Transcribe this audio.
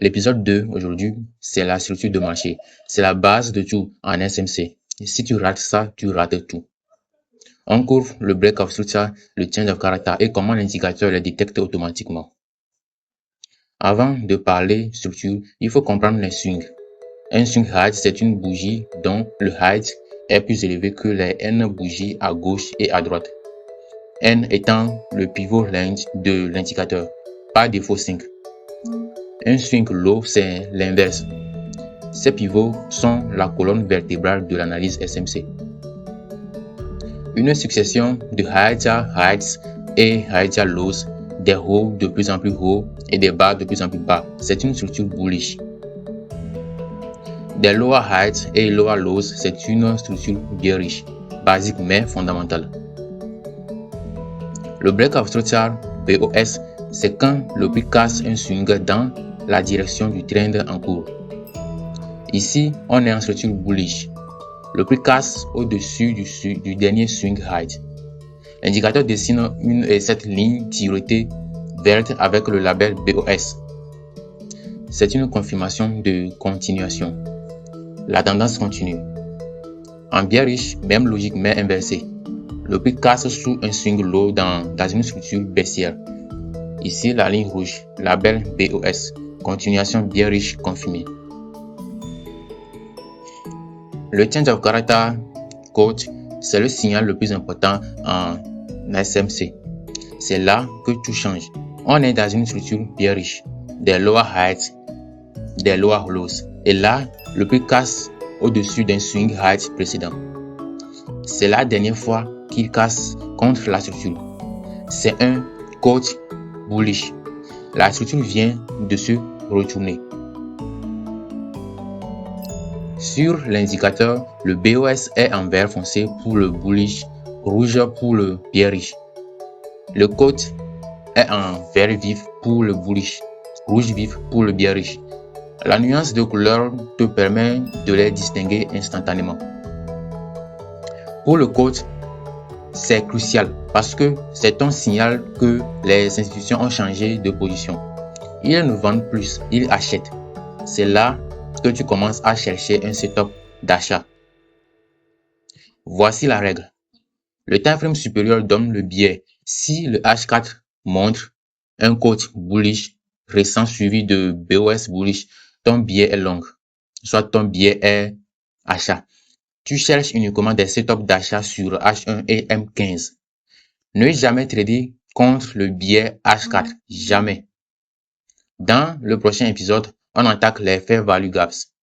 L'épisode 2 aujourd'hui, c'est la structure de marché. C'est la base de tout en SMC. Et si tu rates ça, tu rates tout. On couvre le break of structure, le change of character et comment l'indicateur le détecte automatiquement. Avant de parler structure, il faut comprendre les swings. Un swing height, c'est une bougie dont le height est plus élevé que les N bougies à gauche et à droite. N étant le pivot range de l'indicateur, par défaut 5. Un swing low, c'est l'inverse. Ces pivots sont la colonne vertébrale de l'analyse SMC. Une succession de heights et lows, des hauts de plus en plus hauts et des bas de plus en plus bas. C'est une structure bullish. Des lower heights et lower lows, c'est une structure bearish, basique mais fondamentale. Le break of structure, BOS, c'est quand le prix casse un swing dans la direction du trend en cours. Ici, on est en structure bullish. Le prix casse au-dessus du dernier swing height. L'indicateur dessine cette ligne tirotée verte avec le label BOS. C'est une confirmation de continuation. La tendance continue. En bearish, même logique mais inversée. Le prix casse sous un swing low dans une structure baissière. Ici, la ligne rouge, label BOS, continuation bearish confirmée. Le change of character code, c'est le signal le plus important en SMC. C'est là que tout change. On est dans une structure bearish, des lower heights, des lower lows. Et là, le prix casse au-dessus d'un swing height précédent. C'est la dernière fois qu'il casse contre la structure. C'est un code bullish. La structure vient de se retourner. Sur l'indicateur, le BOS est en vert foncé pour le bullish, rouge pour le bearish. Le code est en vert vif pour le bullish, rouge vif pour le bearish. La nuance de couleur te permet de les distinguer instantanément. Pour le code, c'est crucial parce que c'est un signal que les institutions ont changé de position. Ils ne vendent plus, ils achètent. C'est là que tu commences à chercher un setup d'achat. Voici la règle. Le time frame supérieur donne le biais. Si le H4 montre un code bullish récent suivi de BOS bullish, ton biais est long, soit ton biais est achat. Tu cherches uniquement des setups d'achat sur H1 et M15. Ne jamais trader contre le biais H4, jamais. Dans le prochain épisode, on attaque les fair value gaps.